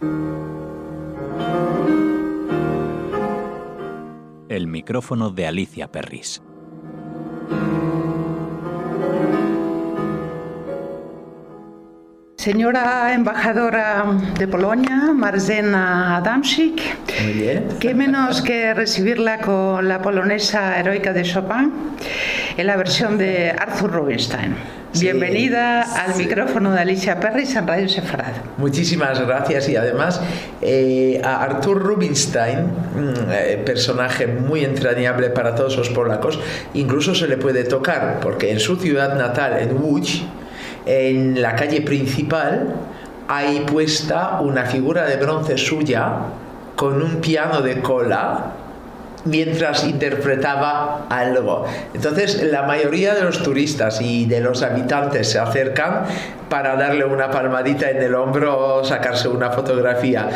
El micrófono de Alicia Perris. Señora embajadora de Polonia, Marzena Adamczyk, muy bien. Qué menos que recibirla con la polonesa heroica de Chopin en la versión de Arthur Rubinstein. Sí, bienvenida al micrófono de Alicia Perris en Radio Sefarad. Muchísimas gracias y además a Arthur Rubinstein, personaje muy entrañable para todos los polacos, incluso se le puede tocar porque en su ciudad natal, en Łódź, en la calle principal hay puesta una figura de bronce suya con un piano de cola mientras interpretaba algo. Entonces la mayoría de los turistas y de los habitantes se acercan para darle una palmadita en el hombro o sacarse una fotografía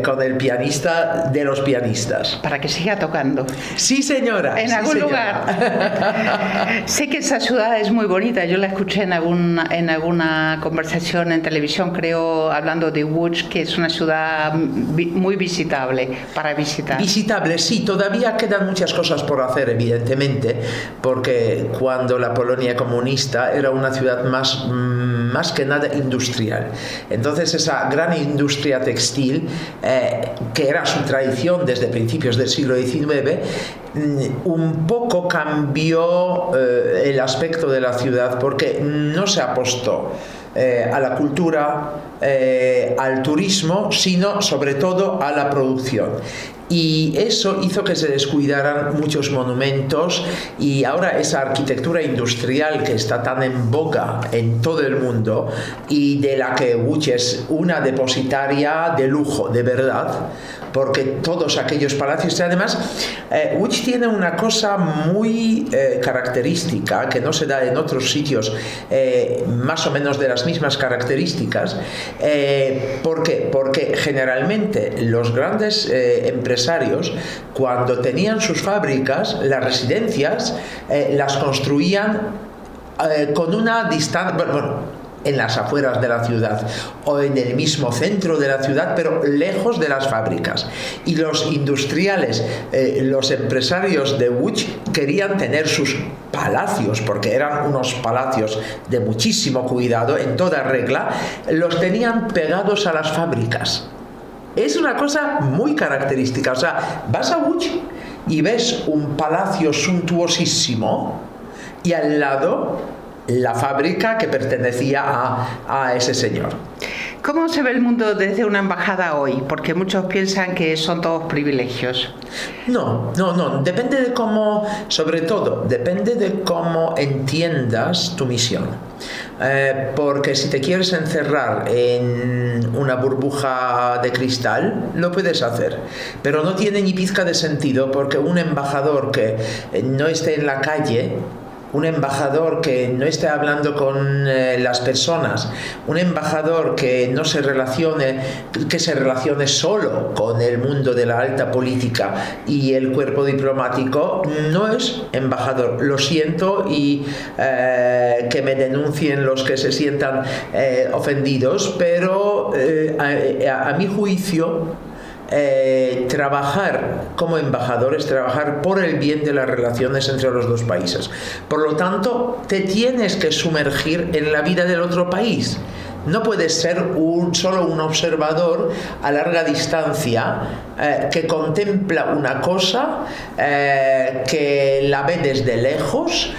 con el pianista de los pianistas. Para que siga tocando. Sí, señora. En algún lugar. Sé que esa ciudad es muy bonita. Yo la escuché en alguna conversación en televisión, creo, hablando de Łódź, que es una ciudad muy visitable para visitar. Visitable, sí. Todavía quedan muchas cosas por hacer, evidentemente, porque cuando la Polonia comunista era una ciudad más que nada industrial. Entonces esa gran industria textil, que era su tradición desde principios del siglo XIX, un poco cambió el aspecto de la ciudad porque no se apostó a la cultura, al turismo, sino sobre todo a la producción. Y eso hizo que se descuidaran muchos monumentos y ahora esa arquitectura industrial que está tan en boga en todo el mundo y de la que Łódź es una depositaria de lujo, de verdad, porque todos aquellos palacios, y además Łódź tiene una cosa muy característica que no se da en otros sitios más o menos de las mismas características. ¿Por qué? Porque generalmente los grandes empresarios, cuando tenían sus fábricas, las residencias las construían con una distancia, en las afueras de la ciudad o en el mismo centro de la ciudad, pero lejos de las fábricas. Y los industriales, los empresarios de Łódź querían tener sus palacios, porque eran unos palacios de muchísimo cuidado, en toda regla, los tenían pegados a las fábricas. Es una cosa muy característica. O sea, vas a Łódź y ves un palacio suntuosísimo y al lado la fábrica que pertenecía a ese señor. ¿Cómo se ve el mundo desde una embajada hoy? Porque muchos piensan que son todos privilegios. No. Depende de cómo, sobre todo, depende de cómo entiendas tu misión. Porque si te quieres encerrar en una burbuja de cristal, lo puedes hacer. Pero no tiene ni pizca de sentido, porque un embajador que no esté en la calle, un embajador que no esté hablando con las personas, un embajador que no se relacione, que se relacione solo con el mundo de la alta política y el cuerpo diplomático, no es embajador. Lo siento y que me denuncien los que se sientan ofendidos, pero a mi juicio, trabajar como embajador es trabajar por el bien de las relaciones entre los dos países. Por lo tanto, te tienes que sumergir en la vida del otro país. No puedes ser solo un observador a larga distancia que contempla una cosa, que la ve desde lejos,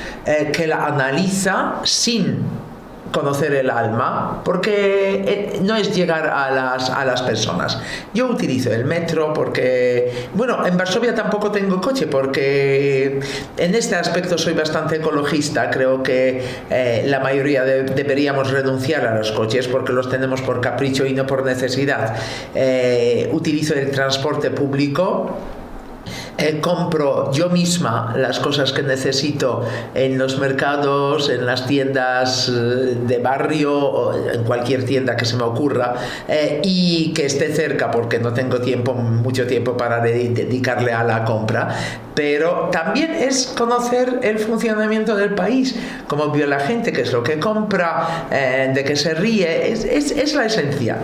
que la analiza sin conocer el alma, porque no es llegar a las personas. Yo utilizo el metro porque, en Varsovia tampoco tengo coche porque en este aspecto soy bastante ecologista. Creo que la mayoría deberíamos renunciar a los coches porque los tenemos por capricho y no por necesidad. Utilizo el transporte público. compro yo misma las cosas que necesito en los mercados, en las tiendas de barrio, o en cualquier tienda que se me ocurra, y que esté cerca porque no tengo mucho tiempo para dedicarle a la compra. Pero también es conocer el funcionamiento del país, cómo vive la gente, qué es lo que compra, de qué se ríe, es la esencia.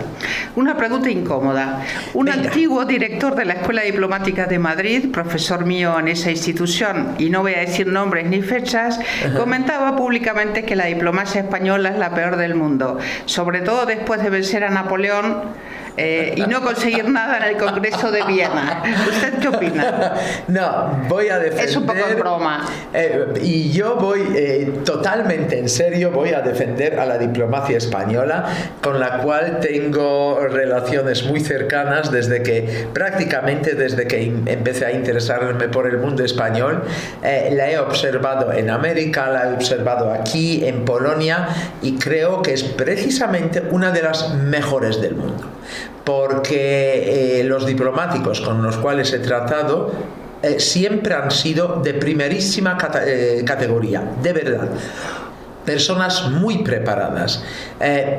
Una pregunta incómoda. Un antiguo director de la Escuela Diplomática de Madrid, profesor mío en esa institución, y no voy a decir nombres ni fechas, comentaba públicamente que la diplomacia española es la peor del mundo, sobre todo después de vencer a Napoleón y no conseguir nada en el Congreso de Viena. ¿Usted qué opina? No, voy a defender... Es un poco en broma. Y yo voy totalmente en serio, voy a defender a la diplomacia española, con la cual tengo relaciones muy cercanas prácticamente desde que empecé a interesarme por el mundo español. La he observado en América, la he observado aquí, en Polonia, y creo que es precisamente una de las mejores del mundo. Porque los diplomáticos con los cuales he tratado siempre han sido de primerísima categoría, de verdad. Personas muy preparadas,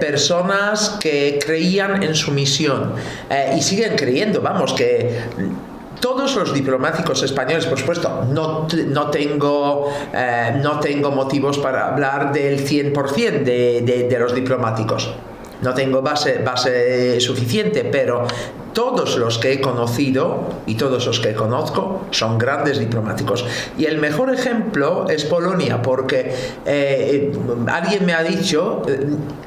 personas que creían en su misión y siguen creyendo, vamos, que... Todos los diplomáticos españoles, por supuesto, no tengo motivos para hablar del 100% de los diplomáticos. No tengo base suficiente, pero todos los que he conocido y todos los que conozco son grandes diplomáticos. Y el mejor ejemplo es Polonia, porque alguien me ha dicho,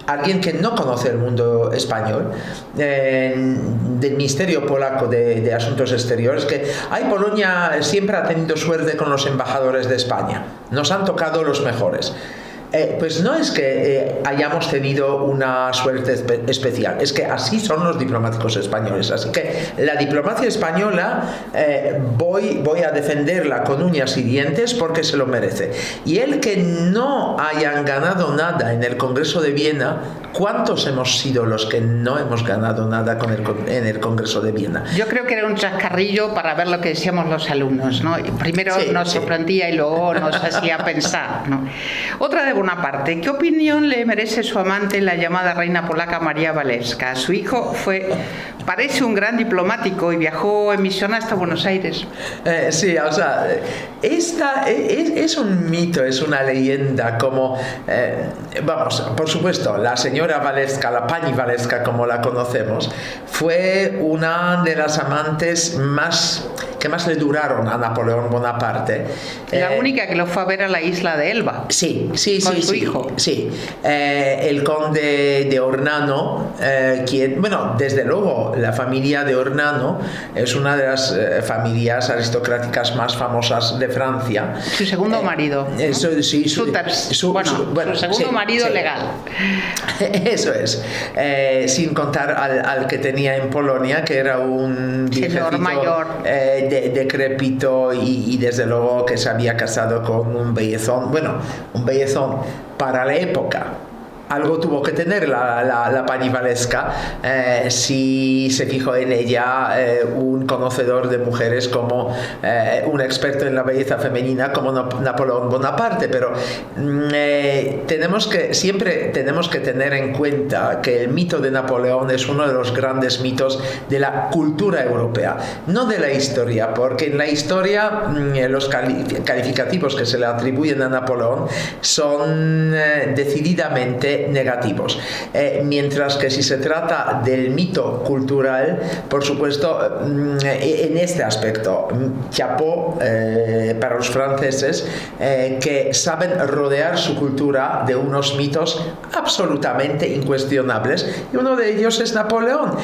alguien que no conoce el mundo español, del Ministerio Polaco de Asuntos Exteriores, que Polonia siempre ha tenido suerte con los embajadores de España. Nos han tocado los mejores. Pues no es que hayamos tenido una suerte especial, es que así son los diplomáticos españoles. Así que la diplomacia española voy a defenderla con uñas y dientes porque se lo merece. Y el que no hayan ganado nada en el Congreso de Viena, ¿cuántos hemos sido los que no hemos ganado nada en el Congreso de Viena? Yo creo que era un chascarrillo para ver lo que decíamos los alumnos, ¿no? Primero nos sorprendía y luego nos hacía pensar, ¿no? Otra de Bonaparte, ¿qué opinión le merece su amante, la llamada reina polaca María Walewska? Su hijo parece un gran diplomático y viajó en misión hasta Buenos Aires. Sí, o sea, esta es un mito, es una leyenda, como, vamos, por supuesto, la señora Walewska, la Pani Walewska como la conocemos, fue una de las amantes que más le duraron a Napoleón Bonaparte. La única que lo fue a ver a la isla de Elba. Sí, con su hijo. Sí, el conde de Ornano, desde luego la familia de Ornano es una de las familias aristocráticas más famosas de Francia. Su segundo marido. Su segundo marido legal. Eso es, sin contar al que tenía en Polonia, que era un señor mayor, decrépito y desde luego que se había casado con un bellezón para la época. Algo tuvo que tener la Pani Walewska si se fijó en ella un conocedor de mujeres como un experto en la belleza femenina como Napoleón Bonaparte, pero siempre tenemos que tener en cuenta que el mito de Napoleón es uno de los grandes mitos de la cultura europea, no de la historia, porque en la historia los calificativos que se le atribuyen a Napoleón son decididamente negativos, mientras que si se trata del mito cultural, por supuesto, en este aspecto, chapeau para los franceses que saben rodear su cultura de unos mitos absolutamente incuestionables, y uno de ellos es Napoleón.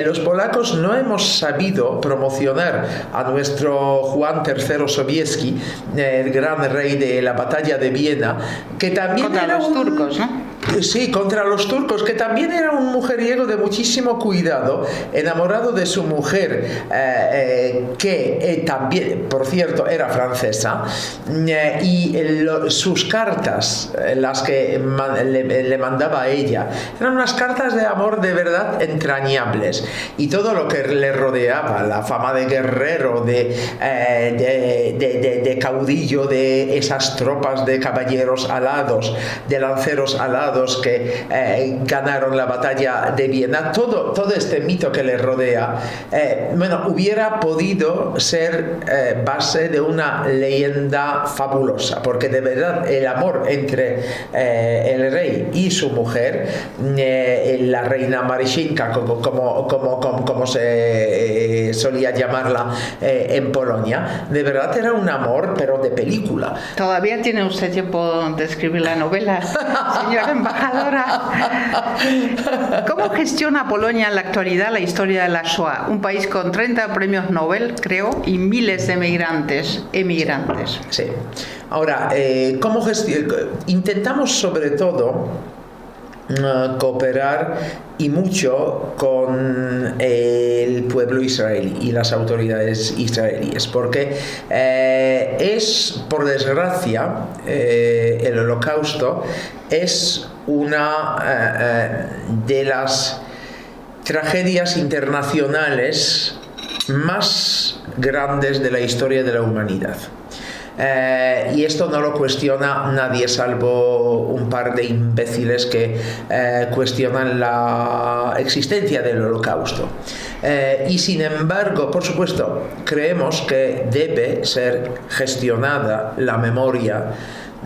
Los polacos no hemos sabido promocionar a nuestro Juan III Sobieski, el gran rey de la batalla de Viena, que también contra era los turcos, ¿no? Sí, contra los turcos, que también era un mujeriego de muchísimo cuidado, enamorado de su mujer, que también, por cierto, era francesa, y sus cartas, las que le mandaba a ella, eran unas cartas de amor de verdad entrañables, y todo lo que le rodeaba, la fama de guerrero, de caudillo de esas tropas de caballeros alados, de lanceros alados que ganaron la batalla de Viena, todo este mito que le rodea, hubiera podido ser base de una leyenda fabulosa, porque de verdad el amor entre el rey y su mujer, la reina Maryszinka, como se solía llamarla en Polonia, de verdad era un amor, pero de película. Todavía tiene usted tiempo de escribir la novela, señora embajadora. ¿Cómo gestiona Polonia en la actualidad la historia de la Shoah? Un país con 30 premios Nobel, creo, y miles de emigrantes. Sí. Ahora, intentamos sobre todo cooperar y mucho con el pueblo israelí y las autoridades israelíes, porque es, por desgracia, el Holocausto es una de las tragedias internacionales más grandes de la historia de la humanidad. Y esto no lo cuestiona nadie, salvo un par de imbéciles que cuestionan la existencia del Holocausto. Y sin embargo, por supuesto, creemos que debe ser gestionada la memoria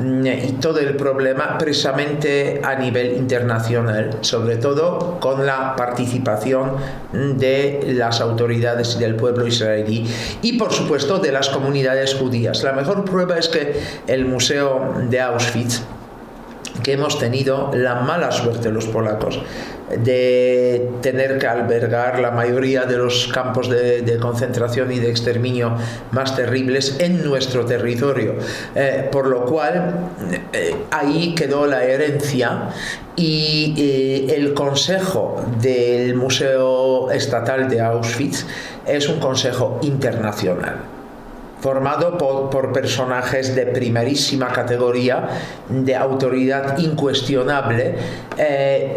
y todo el problema precisamente a nivel internacional, sobre todo con la participación de las autoridades y del pueblo israelí y por supuesto de las comunidades judías. La mejor prueba es que el Museo de Auschwitz, que hemos tenido la mala suerte los polacos de tener que albergar la mayoría de los campos de concentración y de exterminio más terribles en nuestro territorio, por lo cual ahí quedó la herencia, y el consejo del Museo Estatal de Auschwitz es un consejo internacional formado por personajes de primerísima categoría, de autoridad incuestionable,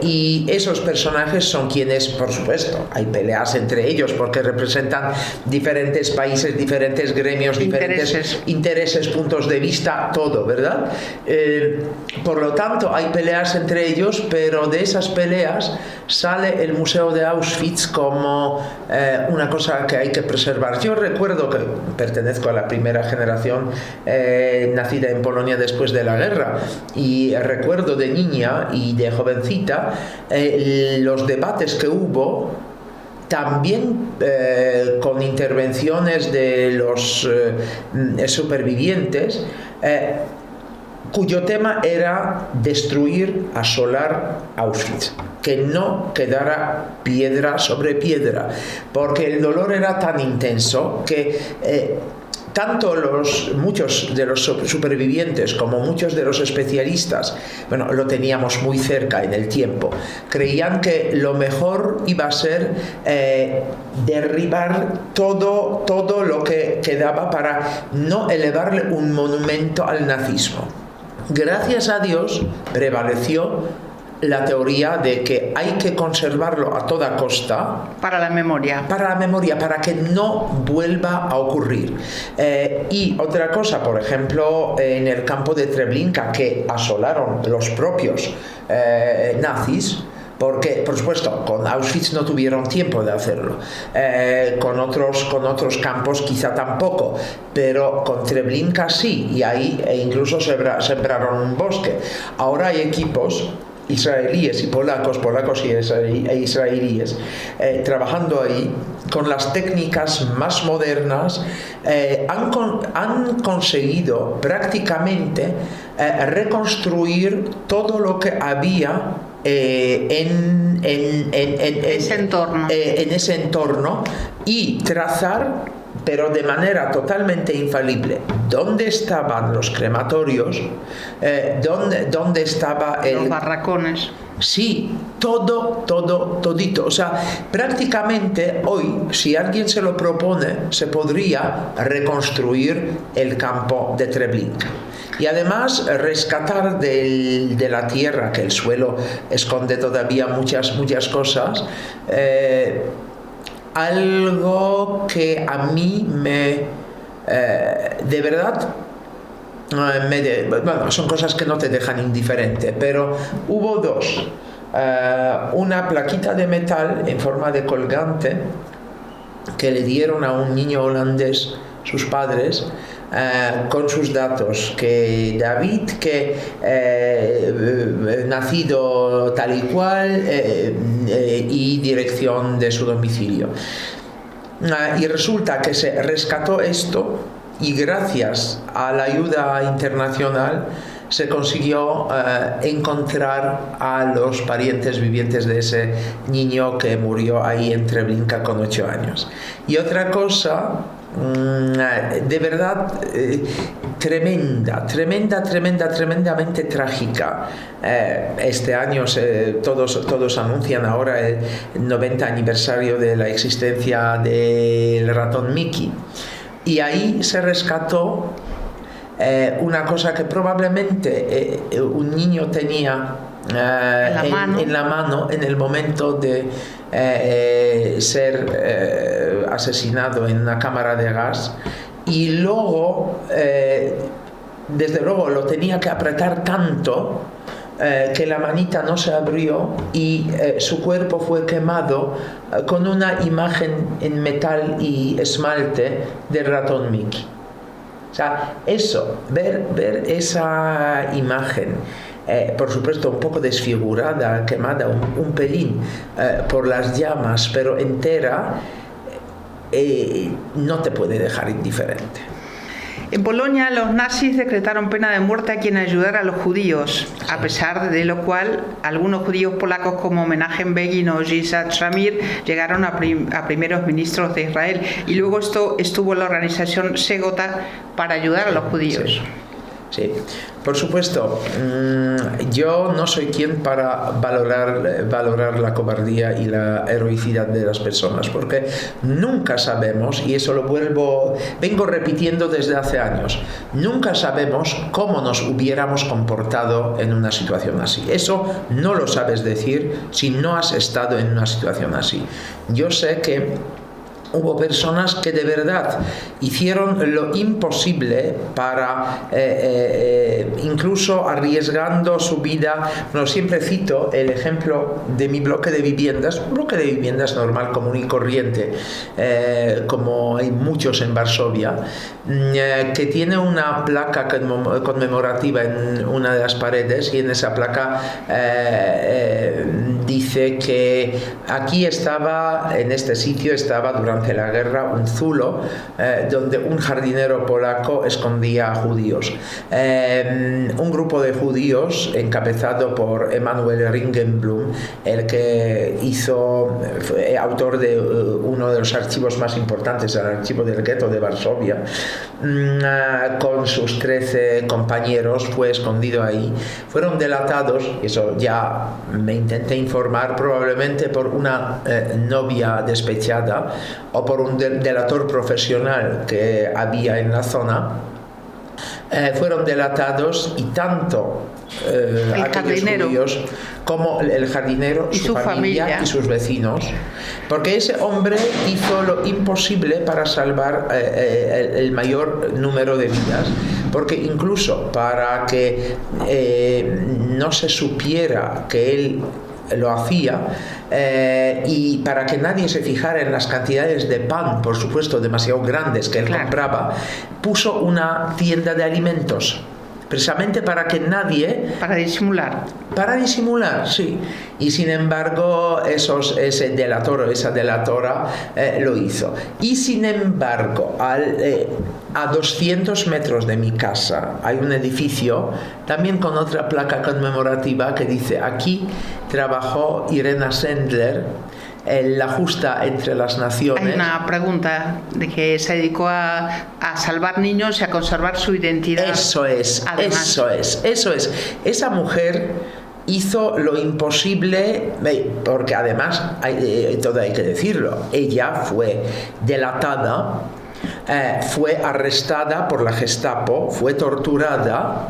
y esos personajes son quienes, por supuesto, hay peleas entre ellos porque representan diferentes países, diferentes gremios, diferentes intereses, puntos de vista, todo, ¿verdad? Por lo tanto, hay peleas entre ellos, pero de esas peleas sale el Museo de Auschwitz como una cosa que hay que preservar. Yo recuerdo que pertenezco a la primera generación nacida en Polonia después de la guerra, y recuerdo de niña y de jovencita los debates que hubo, también con intervenciones de los supervivientes, cuyo tema era destruir, asolar Auschwitz, que no quedara piedra sobre piedra, porque el dolor era tan intenso que tanto muchos de los supervivientes como muchos de los especialistas, lo teníamos muy cerca en el tiempo, creían que lo mejor iba a ser derribar todo lo que quedaba para no elevarle un monumento al nazismo. Gracias a Dios prevaleció la teoría de que hay que conservarlo a toda costa para la memoria, para que no vuelva a ocurrir. Y otra cosa, por ejemplo, en el campo de Treblinka, que asolaron los propios nazis, porque por supuesto con Auschwitz no tuvieron tiempo de hacerlo, con otros campos quizá tampoco, pero con Treblinka sí, y ahí incluso sembraron un bosque. Ahora hay equipos israelíes y polacos e israelíes trabajando ahí con las técnicas más modernas. Han conseguido prácticamente reconstruir todo lo que había en ese entorno y trazar pero de manera totalmente infalible, dónde estaban los crematorios, dónde estaba los barracones. Sí, todito. O sea, prácticamente hoy, si alguien se lo propone, se podría reconstruir el campo de Treblinka. Y además rescatar de la tierra, que el suelo esconde todavía muchas cosas, algo que a mí de verdad, bueno, son cosas que no te dejan indiferente, pero hubo dos. Una plaquita de metal en forma de colgante que le dieron a un niño holandés sus padres, con sus datos, que David, que nacido tal y cual, y dirección de su domicilio. Y resulta que se rescató esto, y gracias a la ayuda internacional se consiguió encontrar a los parientes vivientes de ese niño que murió ahí en Treblinka con 8 años. Y otra cosa de verdad tremendamente trágica. Este año todos anuncian ahora el 90 aniversario de la existencia del ratón Mickey, y ahí se rescató una cosa que probablemente un niño tenía en la mano en el momento de ser asesinado en una cámara de gas, y luego desde luego lo tenía que apretar tanto que la manita no se abrió, y su cuerpo fue quemado con una imagen en metal y esmalte del ratón Mickey. O sea, eso, ver esa imagen, por supuesto un poco desfigurada, quemada un pelín por las llamas, pero entera, no te puede dejar indiferente. En Polonia, los nazis decretaron pena de muerte a quien ayudara a los judíos, a pesar de lo cual algunos judíos polacos como Menachem Begin o Yitzhak Shamir llegaron a primeros ministros de Israel, y luego estuvo la organización Segota para ayudar a los judíos. Sí, por supuesto, yo no soy quien para valorar la cobardía y la heroicidad de las personas, porque nunca sabemos, y eso vengo repitiendo desde hace años, nunca sabemos cómo nos hubiéramos comportado en una situación así. Eso no lo sabes decir si no has estado en una situación así. Yo sé que hubo personas que de verdad hicieron lo imposible para, incluso arriesgando su vida. Bueno, siempre cito el ejemplo de mi bloque de viviendas, un bloque de viviendas normal, común y corriente, como hay muchos en Varsovia, que tiene una placa conmemorativa en una de las paredes, y en esa placa dice que aquí en este sitio estaba durante la guerra un zulo donde un jardinero polaco escondía a judíos. Un grupo de judíos encabezado por Emanuel Ringelblum, el que fue autor de uno de los archivos más importantes, el archivo del gueto de Varsovia, con sus 13 compañeros, fue escondido ahí. Fueron delatados, eso ya me intenté informar, probablemente por una novia despechada o por un delator profesional que había en la zona. Fueron delatados, y tanto aquellos judíos como el jardinero, su familia y sus vecinos, porque ese hombre hizo lo imposible para salvar el mayor número de vidas, porque incluso para que no se supiera que él lo hacía, y para que nadie se fijara en las cantidades de pan, por supuesto demasiado grandes, que él compraba, puso una tienda de alimentos, precisamente para que nadie... Para disimular, sí. Y sin embargo, ese delator o esa delatora lo hizo. Y sin embargo, a 200 metros de mi casa hay un edificio, también con otra placa conmemorativa, que dice: aquí trabajó Irena Sendler, la justa entre las naciones. Hay una pregunta de que se dedicó a salvar niños y a conservar su identidad. Eso es, eso es. Esa mujer hizo lo imposible, porque además, todo hay que decirlo, ella fue delatada, fue arrestada por la Gestapo, fue torturada,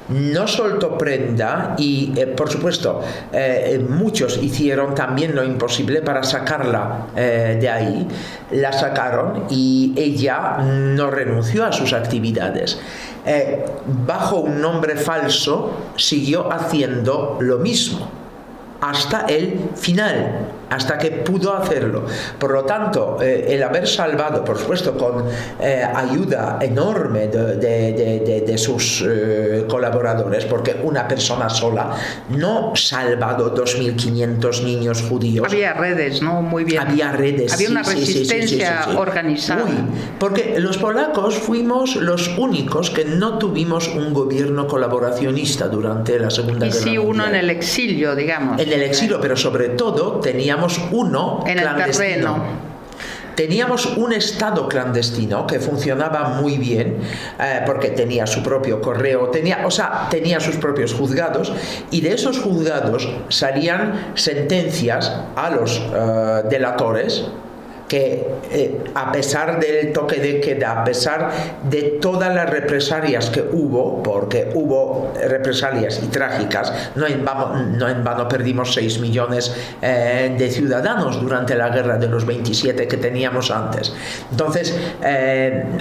no soltó prenda y, por supuesto, muchos hicieron también lo imposible para sacarla de ahí. La sacaron y ella no renunció a sus actividades. Bajo un nombre falso siguió haciendo lo mismo hasta el final, hasta que pudo hacerlo. Por lo tanto, el haber salvado, por supuesto, con ayuda enorme de sus colaboradores, porque una persona sola no ha salvado 2.500 niños judíos. Había redes, ¿no? Muy bien. Había redes. Había una resistencia organizada. Porque los polacos fuimos los únicos que no tuvimos un gobierno colaboracionista durante la Segunda Guerra Mundial. Y sí, uno en el exilio, digamos. En el exilio, pero sobre todo teníamos uno en clandestino. El terreno. Teníamos un Estado clandestino que funcionaba muy bien, porque tenía su propio correo, tenía sus propios juzgados, y de esos juzgados salían sentencias a los delatores que, a pesar del toque de queda, a pesar de todas las represalias que hubo, porque hubo represalias y trágicas, no en vano perdimos 6 millones de ciudadanos durante la guerra de los 27 que teníamos antes. Entonces,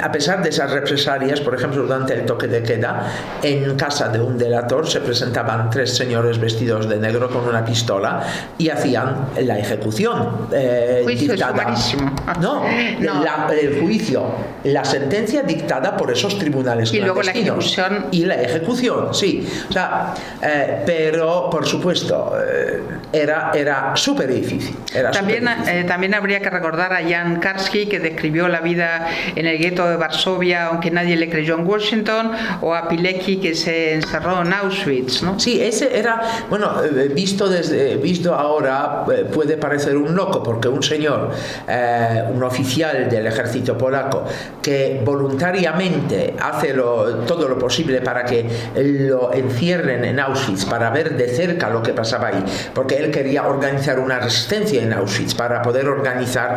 a pesar de esas represalias, por ejemplo, durante el toque de queda, en casa de un delator se presentaban 3 señores vestidos de negro con una pistola y hacían la ejecución dictada. No, el juicio, la sentencia dictada por esos tribunales y luego la ejecución. Y la ejecución, sí. O sea, pero por supuesto era súper difícil. También habría que recordar a Jan Karski, que describió la vida en el gueto de Varsovia, aunque nadie le creyó en Washington, o a Pilecki, que se encerró en Auschwitz, ¿no? Sí, ese era, bueno, visto ahora puede parecer un loco, porque un señor, un oficial del ejército polaco, que voluntariamente hace todo lo posible para que lo encierren en Auschwitz, para ver de cerca lo que pasaba ahí, porque él quería organizar una resistencia en Auschwitz para poder organizar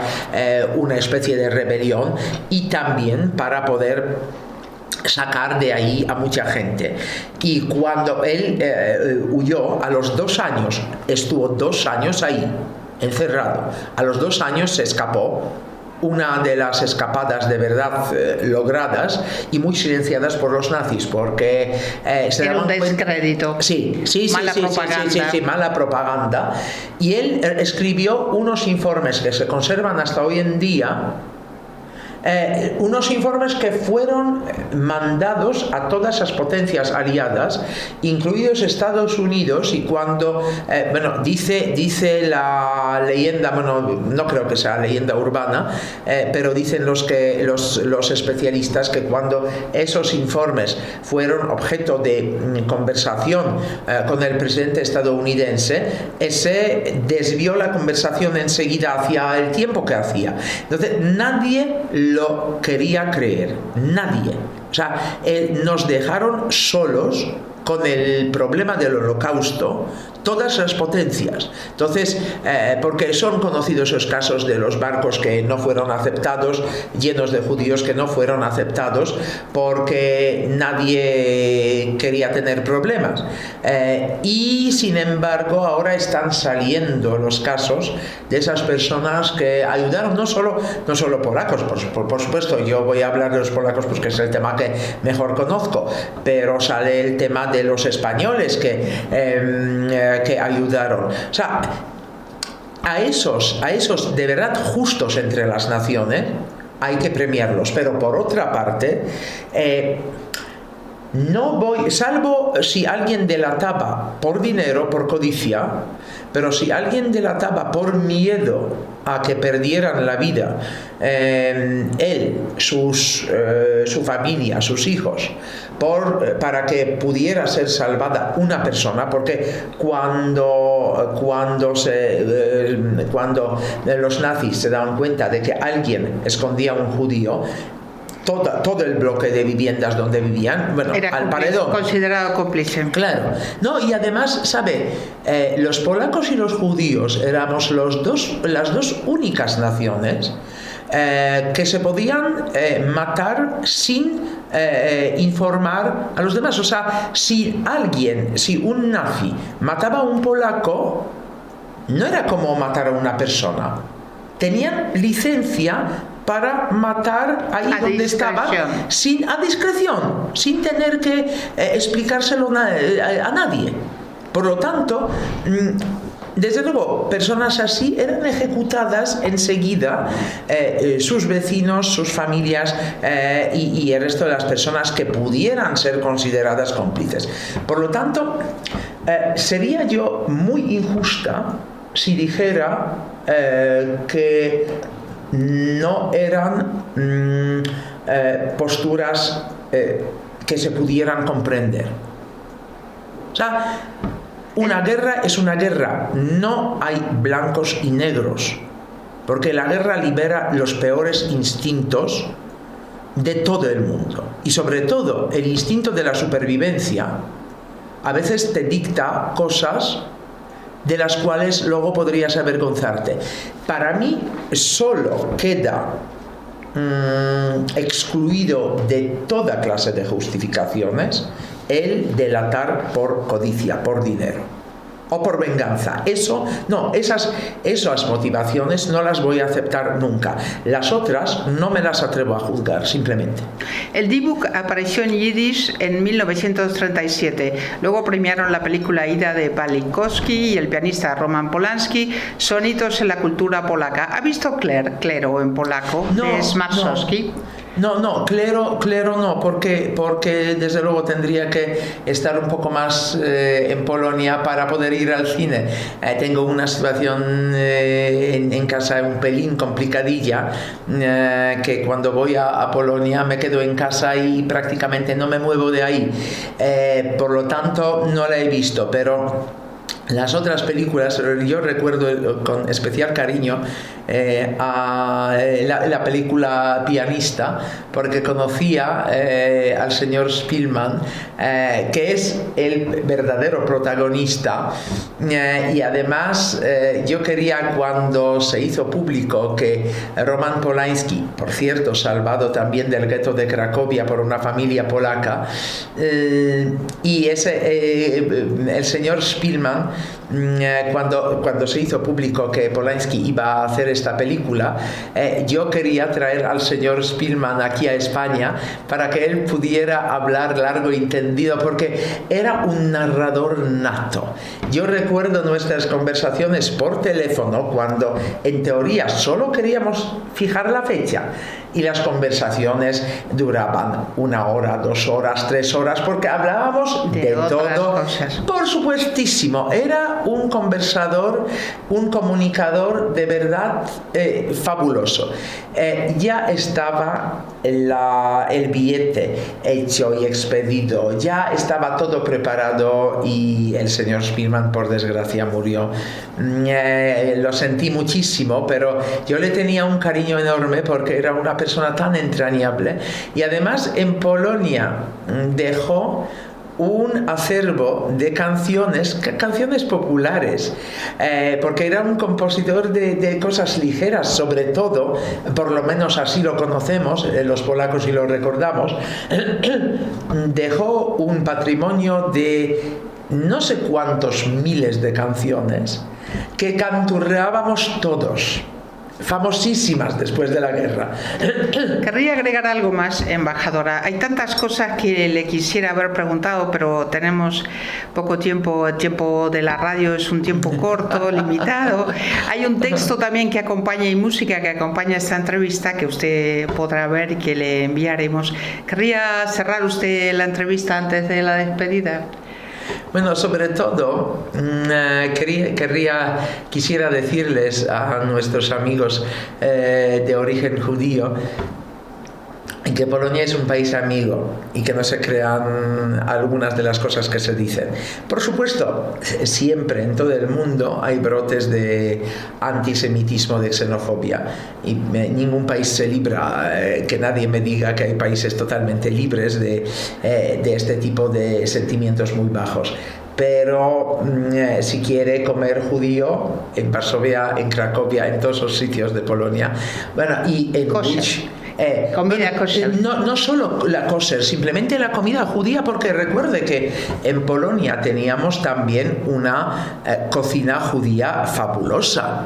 una especie de rebelión y también para poder sacar de ahí a mucha gente. Y cuando él huyó, a los 2 años, estuvo 2 años ahí encerrado. A los 2 años se escapó, una de las escapadas de verdad logradas y muy silenciadas por los nazis, porque era un descrédito. Mala propaganda. Y él escribió unos informes que se conservan hasta hoy en día, unos informes que fueron mandados a todas las potencias aliadas, incluidos Estados Unidos, y cuando, dice la leyenda, no creo que sea leyenda urbana, pero dicen los especialistas que cuando esos informes fueron objeto de conversación con el presidente estadounidense, se desvió la conversación enseguida hacia el tiempo que hacía. Entonces nadie lo quería creer, nadie. O sea, nos dejaron solos con el problema del Holocausto todas las potencias. Entonces, porque son conocidos esos casos de los barcos que no fueron aceptados, llenos de judíos que no fueron aceptados porque nadie quería tener problemas. Y sin embargo, ahora están saliendo los casos de esas personas que ayudaron, no solo polacos, por supuesto, yo voy a hablar de los polacos porque es el tema que mejor conozco, pero sale el tema de los españoles que ayudaron. O sea, a esos de verdad justos entre las naciones hay que premiarlos, pero por otra parte salvo si alguien delataba por dinero, por codicia, pero si alguien delataba por miedo a que perdieran la vida él, su familia, sus hijos, para que pudiera ser salvada una persona, porque cuando los nazis se daban cuenta de que alguien escondía a un judío, todo el bloque de viviendas donde vivían, bueno, era al paredón. Considerado cómplice. Claro. No, y además, ¿sabe? Los polacos y los judíos éramos las dos únicas naciones que se podían matar sin informar a los demás. O sea, si un nazi mataba a un polaco, no era como matar a una persona. Tenían licencia para matar ahí donde estaban, a discreción, sin tener que explicárselo a nadie. Por lo tanto, desde luego, personas así eran ejecutadas enseguida, sus vecinos, sus familias y el resto de las personas que pudieran ser consideradas cómplices. Por lo tanto, sería yo muy injusta si dijera que no eran posturas que se pudieran comprender. O sea, una guerra es una guerra, no hay blancos y negros, porque la guerra libera los peores instintos de todo el mundo, y sobre todo el instinto de la supervivencia a veces te dicta cosas de las cuales luego podrías avergonzarte. Para mí solo queda excluido de toda clase de justificaciones el delatar por codicia, por dinero o por venganza. Esas motivaciones no las voy a aceptar nunca. Las otras no me las atrevo a juzgar, simplemente. El D-Book apareció en Yiddish en 1937. Luego premiaron la película Ida de Walikowski y el pianista Roman Polanski. Son hitos en la cultura polaca. ¿Ha visto Clero en polaco de Smarzowski? No, Clero no, porque desde luego tendría que estar un poco más en Polonia para poder ir al cine. Tengo una situación en casa un pelín complicadilla, que cuando voy a Polonia me quedo en casa y prácticamente no me muevo de ahí. Por lo tanto, no la he visto, pero las otras películas, yo recuerdo con especial cariño a la película Pianista, porque conocía al señor Spielmann, que es el verdadero protagonista, y además yo quería, cuando se hizo público que Roman Polanski, por cierto salvado también del gueto de Cracovia por una familia polaca, y el señor Spielmann, cuando se hizo público que Polanski iba a hacer esta película, yo quería traer al señor Spielmann aquí a España para que él pudiera hablar largo y tendido, porque era un narrador nato. Yo recuerdo nuestras conversaciones por teléfono cuando en teoría solo queríamos fijar la fecha, y las conversaciones duraban 1 hora, 2 horas, 3 horas, porque hablábamos de todo. Cosas. Por supuestísimo, era un conversador, un comunicador de verdad fabuloso. Ya estaba el billete hecho y expedido, ya estaba todo preparado, y el señor Spielmann, por desgracia, murió. Lo sentí muchísimo, pero yo le tenía un cariño enorme porque era una persona tan entrañable, y además en Polonia dejó un acervo de canciones populares, porque era un compositor de cosas ligeras, sobre todo, por lo menos así lo conocemos los polacos y lo recordamos. Dejó un patrimonio de no sé cuántos miles de canciones que canturreábamos todos, famosísimas después de la guerra. Querría agregar algo más, embajadora. Hay tantas cosas que le quisiera haber preguntado, pero tenemos poco tiempo. El tiempo de la radio es un tiempo corto, limitado. Hay un texto también que acompaña, y música que acompaña esta entrevista, que usted podrá ver y que le enviaremos. ¿Querría cerrar usted la entrevista antes de la despedida? Bueno, sobre todo, quisiera decirles a nuestros amigos de origen judío que Polonia es un país amigo y que no se crean algunas de las cosas que se dicen. Por supuesto, siempre en todo el mundo hay brotes de antisemitismo, de xenofobia, y ningún país se libra, que nadie me diga que hay países totalmente libres de este tipo de sentimientos muy bajos. Pero si quiere comer judío en Varsovia, en Cracovia, en todos los sitios de Polonia, bueno, y en Łódź, comida kosher. No solo la kosher, simplemente la comida judía, porque recuerde que en Polonia teníamos también una cocina judía fabulosa.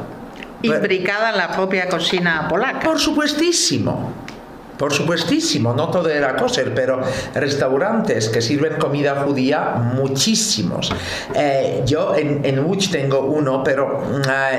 Imbricada en la propia cocina polaca. Por supuestísimo, no todo era kosher, pero restaurantes que sirven comida judía, muchísimos. Yo en Łódź tengo uno, pero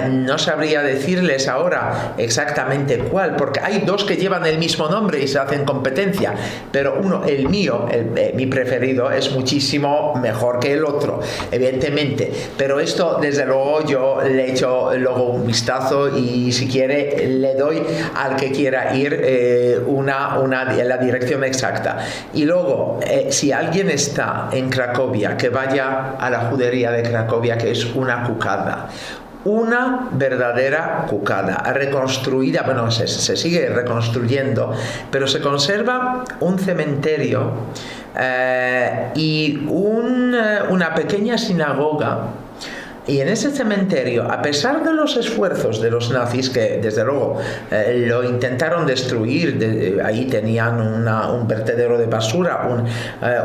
no sabría decirles ahora exactamente cuál, porque hay dos que llevan el mismo nombre y se hacen competencia, pero uno, el mío, mi preferido, es muchísimo mejor que el otro, evidentemente. Pero esto, desde luego, yo le echo luego un vistazo y si quiere le doy al que quiera ir la dirección exacta. Y luego, si alguien está en Cracovia, que vaya a la judería de Cracovia, que es una cucada. Una verdadera cucada, reconstruida, bueno, se sigue reconstruyendo, pero se conserva un cementerio y una pequeña sinagoga. Y en ese cementerio, a pesar de los esfuerzos de los nazis, que desde luego lo intentaron destruir, ahí tenían un vertedero de basura,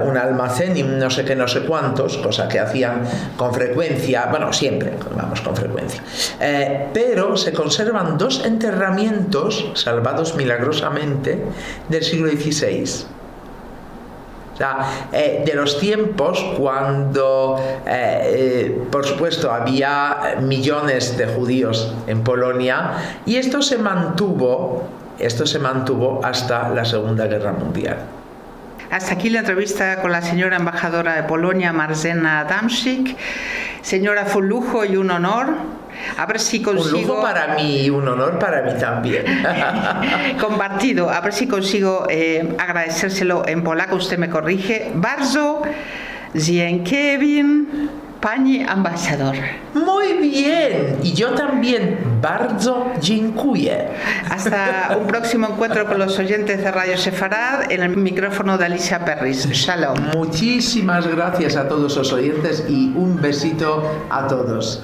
un almacén y no sé qué, no sé cuántos, cosa que hacían con frecuencia, bueno, siempre, vamos, con frecuencia. Pero se conservan dos enterramientos, salvados milagrosamente, del siglo XVI. O sea, de los tiempos cuando, por supuesto, había millones de judíos en Polonia, y esto se mantuvo hasta la Segunda Guerra Mundial. Hasta aquí la entrevista con la señora embajadora de Polonia, Marzena Adamczyk. Señora, fue un lujo y un honor. A ver si consigo... Un lujo para mí y un honor para mí también. Compartido. A ver si consigo agradecérselo en polaco. Usted me corrige. Bardzo dziękuję, pani ambasador. Muy bien. Y yo también. Bardzo dziękuję. Hasta un próximo encuentro con los oyentes de Radio Sefarad en el micrófono de Alicia Perris. Shalom. Muchísimas gracias a todos los oyentes y un besito a todos.